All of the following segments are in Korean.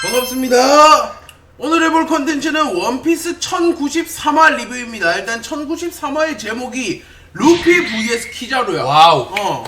반갑습니다. 오늘 해볼 컨텐츠는 원피스 1093화 리뷰입니다. 일단 1093화의 제목이 루피 vs 키자루야. 와우.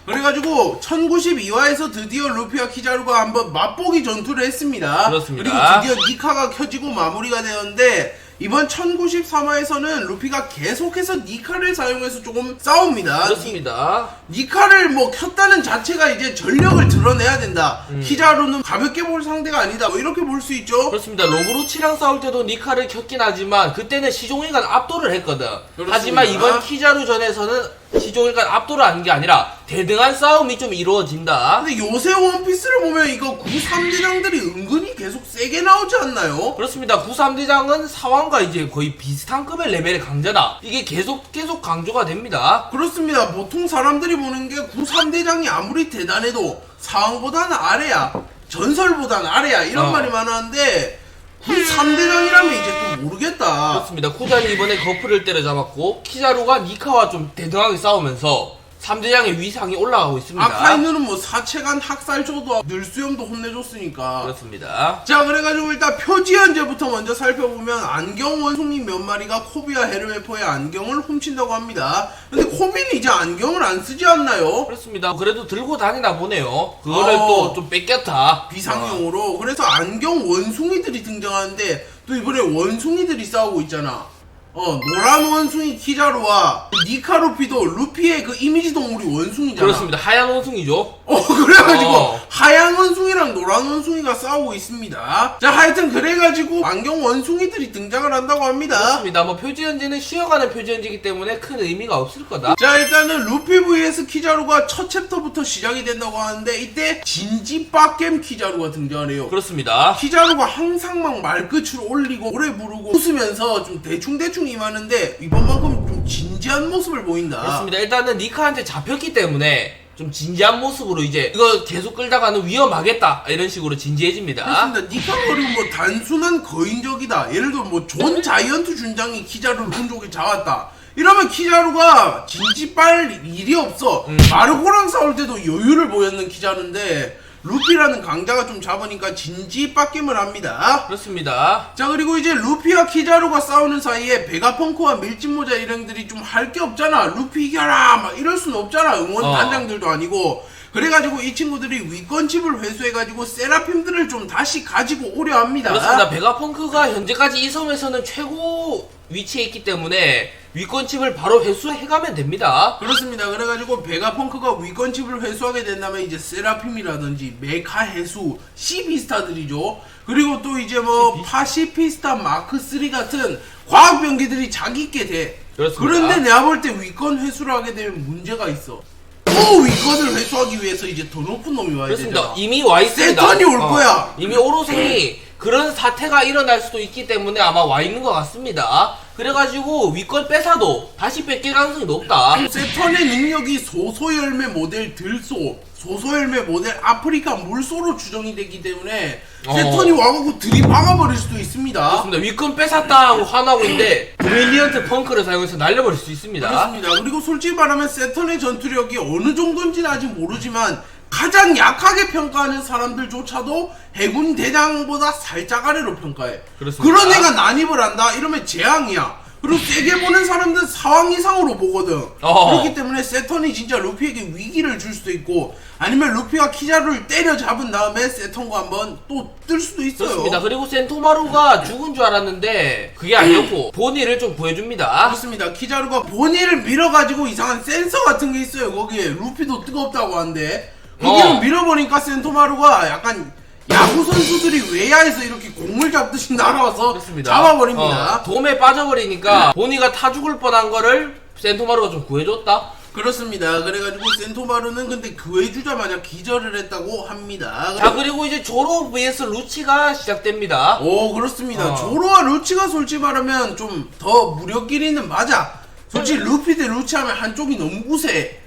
그래가지고 1092화에서 드디어 루피와 키자루가 한번 맛보기 전투를 했습니다. 그렇습니다. 그리고 드디어 니카가 켜지고 마무리가 되었는데 이번 1093화에서는 루피가 계속해서 니카를 사용해서 조금 싸웁니다. 그렇습니다. 니카를 뭐 켰다는 자체가 이제 전력을 드러내야 된다. 키자루는 가볍게 볼 상대가 아니다. 뭐 이렇게 볼 수 있죠. 그렇습니다. 로브로치랑 싸울 때도 니카를 켰긴 하지만 그때는 시종일관 압도를 했거든. 그렇습니다. 하지만 이번 키자루 전에서는 시종일관 압도를 하는 게 아니라 대등한 싸움이 좀 이루어진다. 근데 요새 원피스를 보면 이거 93대장들이 은근히 계속 세게 나오지 않나요? 그렇습니다. 93대장은 사왕과 이제 거의 비슷한 급의 레벨의 강자다. 이게 계속 강조가 됩니다. 그렇습니다. 보통 사람들이 보는 게 93대장이 아무리 대단해도 사왕보다는 아래야. 전설보다는 아래야. 이런 말이 많았는데 93대장이라면 이제 또 모르겠다. 그렇습니다. 쿠잔이 이번에 거프를 때려잡았고 키자루가 니카와 좀 대등하게 싸우면서 3대장의 위상이 올라가고 있습니다. 아카이누는 뭐 사체간 학살조도 늘수염도 혼내줬으니까. 그렇습니다. 자, 그래가지고 일단 표지 현재부터 먼저 살펴보면 안경 원숭이 몇 마리가 코비와 헤르메포의 안경을 훔친다고 합니다. 근데 코비는 이제 안경을 안 쓰지 않나요? 그렇습니다. 그래도 들고 다니나 보네요. 그거를 또 좀 뺏겼다. 비상용으로. 그래서 안경 원숭이들이 등장하는데 또 이번에 원숭이들이 싸우고 있잖아. 노란 원숭이 키자루와 니카 루피도 루피의 그 이미지 동물이 원숭이잖아. 그렇습니다. 하얀 원숭이죠. 그래가지고 하얀 원숭이랑 노란 원숭이가 싸우고 있습니다. 자, 하여튼 그래가지고 안경 원숭이들이 등장을 한다고 합니다. 그렇습니다. 뭐 표지 현지는 쉬어가는 표지 현지이기 때문에 큰 의미가 없을 거다. 자, 일단은 루피 vs 키자루가 첫 챕터부터 시작이 된다고 하는데 이때 진지 빡겜 키자루가 등장을 해요. 그렇습니다. 키자루가 항상 막 말끝을 올리고 노래 부르고 웃으면서 좀 대충대충 임하는데 이번만큼 좀 진지한 모습을 보인다. 그렇습니다. 일단은 니카한테 잡혔기 때문에 좀 진지한 모습으로 이제 이거 계속 끌다가는 위험하겠다 이런 식으로 진지해집니다. 그렇습니다. 니카가 그리고 뭐 단순한 거인적이다. 예를 들어 뭐 존 자이언트 준장이 키자루를 본족에 잡았다. 이러면 키자루가 진지빨 일이 없어. 마르고랑 싸울 때도 여유를 보였는 키자루인데 루피라는 강자가 좀 잡으니까 진지 빡김을 합니다. 그렇습니다. 자, 그리고 이제 루피와 키자루가 싸우는 사이에 베가펑크와 밀짚모자 일행들이 좀 할 게 없잖아. 루피 이겨라 막 이럴 수는 없잖아. 응원 단장들도 아니고. 그래가지고 이 친구들이 위권칩을 회수해가지고 세라핌들을 좀 다시 가지고 오려 합니다. 그렇습니다. 베가펑크가 현재까지 이 섬에서는 최고 위치에 있기 때문에 위권칩을 바로 회수해가면 됩니다. 그렇습니다. 그래가지고 베가펑크가 위권칩을 회수하게 된다면 이제 세라핌이라든지 메카 해수, 시비스타들이죠. 그리고 또 이제 뭐 파시피스타 마크3 같은 과학병기들이 자기 있게 돼. 그렇습니다. 그런데 내가 볼 때 위권 회수를 하게 되면 문제가 있어. 또 위권을 회수하기 위해서 이제 더 높은 놈이 와야 그렇습니다. 되잖아. 이미 와 있습니다. 세턴이 올 거야. 이미 오로생이 그런 사태가 일어날 수도 있기 때문에 아마 와 있는 것 같습니다. 그래가지고 위권 뺏어도 다시 뺏길 가능성이 높다. 세턴의 능력이 소소열매 모델 들소, 소소열매 모델 아프리카 물소로 추정이 되기 때문에 세턴이 와가지고 들이박아버릴 수도 있습니다. 그렇습니다. 위권 뺏었다 하고 화나고 있는데 브릴리언트 펑크를 사용해서 날려버릴 수 있습니다. 그렇습니다. 그리고 솔직히 말하면 세턴의 전투력이 어느 정도인지는 아직 모르지만 가장 약하게 평가하는 사람들조차도 해군 대장보다 살짝 아래로 평가해. 그렇습니다. 그런 애가 난입을 한다? 이러면 재앙이야. 그리고 세게 보는 사람들은 사왕 이상으로 보거든. 그렇기 때문에 세턴이 진짜 루피에게 위기를 줄 수도 있고 아니면 루피가 키자루를 때려잡은 다음에 세턴과 한번 또 뜰 수도 있어요. 그렇습니다. 그리고 센토마루가 죽은 줄 알았는데 그게 아니었고 보니를 좀 구해줍니다. 그렇습니다. 키자루가 보니를 밀어가지고 이상한 센서 같은 게 있어요. 거기에 루피도 뜨겁다고 하는데 거기를 밀어보니까 센토마루가 약간 야구 선수들이 외야에서 이렇게 공을 잡듯이 날아와서 그렇습니다. 잡아버립니다. 돔에 빠져버리니까 보니가 타 죽을 뻔한 거를 센토마루가 좀 구해줬다? 그렇습니다. 그래가지고 센토마루는 근데 구해주자마자 기절을 했다고 합니다. 자, 그리고 이제 조로 vs 루치가 시작됩니다. 오, 그렇습니다. 조로와 루치가 솔직히 말하면 좀 더 무력끼리는 맞아. 솔직히 루피 대 루치 하면 한쪽이 너무 우세.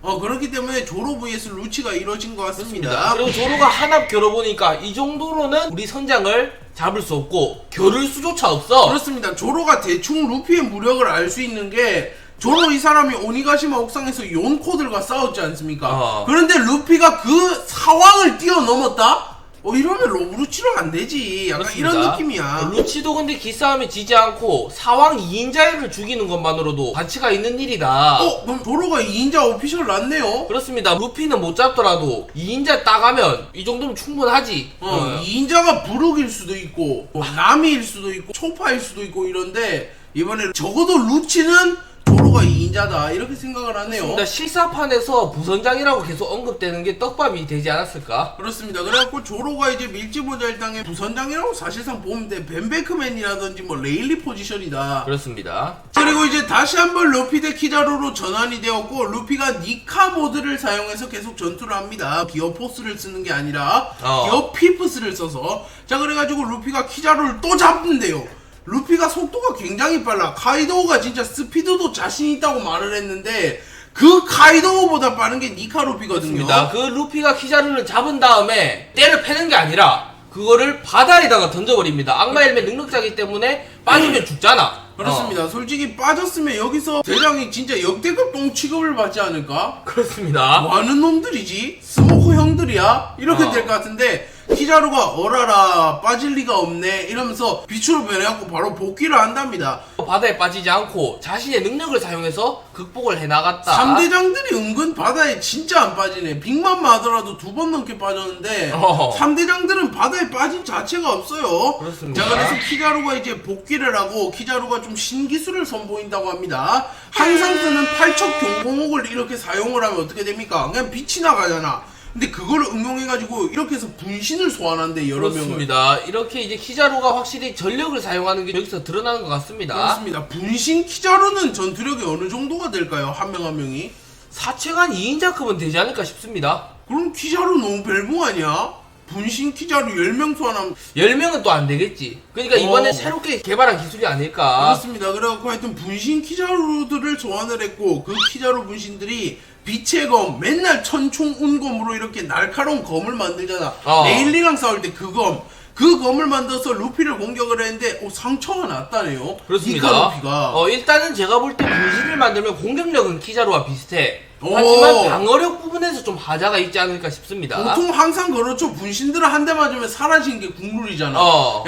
그렇기 때문에 조로 vs 루치가 이루어진 것 같습니다. 그리고 조로가 한압 겨뤄보니까 이 정도로는 우리 선장을 잡을 수 없고 겨룰 수조차 없어. 그렇습니다. 조로가 대충 루피의 무력을 알 수 있는 게 조로 이 사람이 오니가시마 옥상에서 요코들과 싸웠지 않습니까? 그런데 루피가 그 사왕을 뛰어넘었다? 이러면 로브루치로 안 되지. 약간 그렇습니다. 이런 느낌이야. 루치도 근데 기싸움에 지지 않고 사왕 2인자를 죽이는 것만으로도 가치가 있는 일이다. 그럼 도로가 2인자 오피셜 났네요. 그렇습니다. 루피는 못 잡더라도 2인자 따가면 이 정도면 충분하지. 2인자가 부룩일 수도 있고 나미일 수도 있고 초파일 수도 있고 이런데 이번에 적어도 루치는 도로가 2인자다 이렇게 생각을 하네요. 그렇습니다. 실사판에서 부선장이라고 계속 언급되는 게 떡밥이 되지 않았을까? 그렇습니다. 그래갖고 조로가 이제 밀지모자일당의 부선장이라고 사실상 보면 돼. 벤베크맨이라든지 뭐 레일리 포지션이다. 그렇습니다. 그리고 이제 다시 한번 루피 대 키자루로 전환이 되었고 루피가 니카 모드를 사용해서 계속 전투를 합니다. 기어 포스를 쓰는 게 아니라 기어 피프스를 써서 자 그래가지고 루피가 키자루를 또 잡는데요. 루피가 속도가 굉장히 빨라. 카이도우가 진짜 스피드도 자신 있다고 말을 했는데 그 카이도우보다 빠른 게 니카 루피거든요. 그렇습니다. 그 루피가 키자루를 잡은 다음에 때를 패는 게 아니라 그거를 바다에다가 던져버립니다. 악마 헬멧 능력자이기 때문에 빠지면 죽잖아. 그렇습니다. 솔직히 빠졌으면 여기서 대장이 진짜 역대급 똥 취급을 받지 않을까? 그렇습니다. 뭐 하는 놈들이지? 스모커 형들이야? 이렇게 될 것 같은데 키자루가 어라라 빠질 리가 없네 이러면서 빛으로 변해갖고 바로 복귀를 한답니다. 바다에 빠지지 않고 자신의 능력을 사용해서 극복을 해나갔다. 3대장들이 은근 바다에 진짜 안 빠지네. 빅맘만 하더라도 2번 넘게 빠졌는데 3대장들은 바다에 빠진 자체가 없어요. 그렇습니다. 자 그래서 키자루가 이제 복귀를 하고 키자루가 좀 신기술을 선보인다고 합니다. 항상 쓰는 팔척 경공옥을 이렇게 사용을 하면 어떻게 됩니까? 그냥 빛이 나가잖아. 근데 그걸 응용해가지고 이렇게 해서 분신을 소환한대 여러 명을. 그렇습니다. 이렇게 이제 키자루가 확실히 전력을 사용하는 게 여기서 드러나는 것 같습니다. 그렇습니다. 분신 키자루는 전투력이 어느 정도가 될까요? 한 명 한 명이? 사체간 2인자급은 되지 않을까 싶습니다. 그럼 키자루 너무 벨붕 아니야? 분신 키자루 10명 소환하면 10명은 또 안 되겠지. 그러니까 이번에 새롭게 개발한 기술이 아닐까. 그렇습니다. 그래갖고 하여튼 분신 키자루들을 소환을 했고 그 키자루 분신들이 빛의 검, 맨날 천총 운검으로 이렇게 날카로운 검을 만들잖아. 레일리랑 싸울 때 그 검. 그 검을 만들어서 루피를 공격을 했는데 상처가 났다네요. 그렇습니다. 니카 루피가. 일단은 제가 볼 때 분신을 만들면 공격력은 키자루와 비슷해. 하지만 방어력 부분에서 좀 하자가 있지 않을까 싶습니다. 보통 항상 그렇죠. 분신들은 한 대 맞으면 사라진 게 국룰이잖아.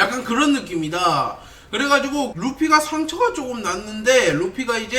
약간 그런 느낌이다. 그래가지고 루피가 상처가 조금 났는데 루피가 이제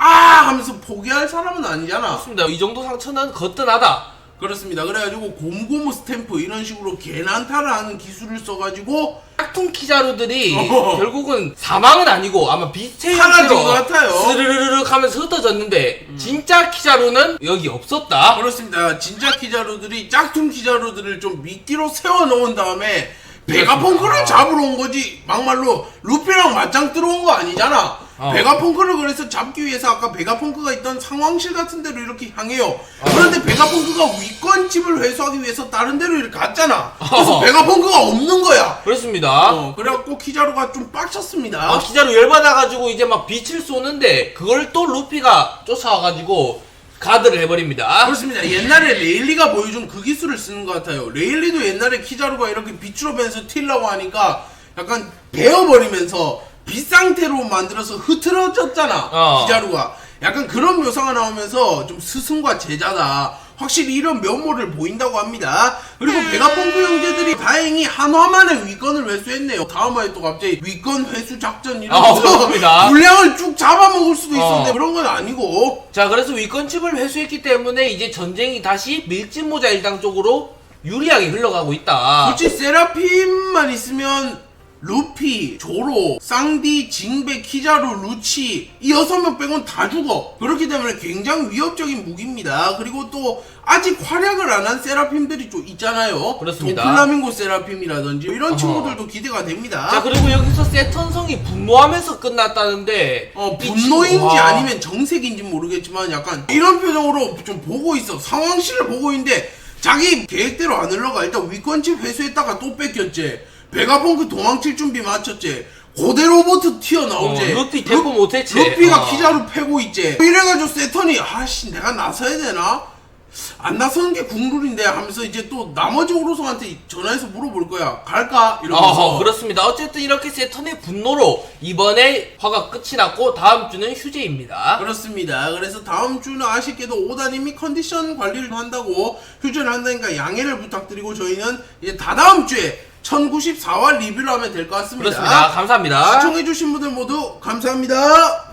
하면서 포기할 사람은 아니잖아. 그렇습니다. 이 정도 상처는 거뜬하다. 그렇습니다. 그래가지고 곰고무 스탬프 이런 식으로 개난타를 하는 기술을 써가지고 짝퉁 키자루들이 결국은 사망은 아니고 아마 빛의 사라진 형태로 것 같아요. 스르르륵 하면서 흩어졌는데 진짜 키자루는 여기 없었다. 그렇습니다. 진짜 키자루들이 짝퉁 키자루들을 좀 미끼로 세워놓은 다음에 베가펑크를 잡으러 온 거지. 막말로 루피랑 맞짱 들어온 거 아니잖아. 베가펑크를 그래서 잡기 위해서 아까 베가펑크가 있던 상황실 같은 데로 이렇게 향해요. 그런데 베가펑크가 위권집을 회수하기 위해서 다른 데로 이렇게 갔잖아. 그래서 베가펑크가 없는 거야. 그렇습니다. 그래갖고 키자루가 좀 빡쳤습니다. 키자루 열받아가지고 이제 막 빛을 쏘는데 그걸 또 루피가 쫓아와가지고 가드를 해버립니다. 그렇습니다. 옛날에 레일리가 보여준 그 기술을 쓰는 것 같아요. 레일리도 옛날에 키자루가 이렇게 빛으로 변해서 튀려고 하니까 약간 베어버리면서 빛 상태로 만들어서 흐트러졌잖아. 키자루가. 약간 그런 묘사가 나오면서 좀 스승과 제자다. 확실히 이런 면모를 보인다고 합니다. 그리고 베가펑크 형제들이 다행히 한화만의 위권을 회수했네요. 다음화에 또 갑자기 위권 회수 작전 이러면서 분량을 쭉 잡아먹을 수도 있었는데 그런 건 아니고. 자, 그래서 위권칩을 회수했기 때문에 이제 전쟁이 다시 밀짚모자 일당 쪽으로 유리하게 흘러가고 있다. 솔직히 세라핌만 있으면 루피, 조로, 쌍디, 징베, 키자루, 루치 이 6명 빼곤 다 죽어. 그렇기 때문에 굉장히 위협적인 무기입니다. 그리고 또 아직 활약을 안 한 세라핌들이 좀 있잖아요. 그렇습니다. 도플라밍고 세라핌이라든지 이런 친구들도 기대가 됩니다. 자, 그리고 여기서 세턴성이 분노하면서 끝났다는데 분노인지 아니면 정색인지 모르겠지만 약간 이런 표정으로 좀 보고 있어. 상황실을 보고 있는데 자기 계획대로 안 흘러가. 일단 위권칩 회수했다가 또 뺏겼지. 베가펑크 도망칠 준비 마쳤지. 고대 로봇 튀어나오지. 루피 대포 못했지. 루피가 키자루 패고 있지. 이래가지고 세턴이 아씨 내가 나서야 되나? 안 나서는 게 국룰인데 하면서 이제 또 나머지 오로성한테 전화해서 물어볼 거야. 갈까? 이러면서. 그렇습니다. 어쨌든 이렇게 세 턴의 분노로 이번에 화가 끝이 났고 다음 주는 휴재입니다. 그렇습니다. 그래서 다음 주는 아쉽게도 오다님이 컨디션 관리를 한다고 휴전을 한다니까 양해를 부탁드리고 저희는 이제 다다음 주에 1094화 리뷰를 하면 될 것 같습니다. 그렇습니다. 감사합니다. 시청해주신 분들 모두 감사합니다.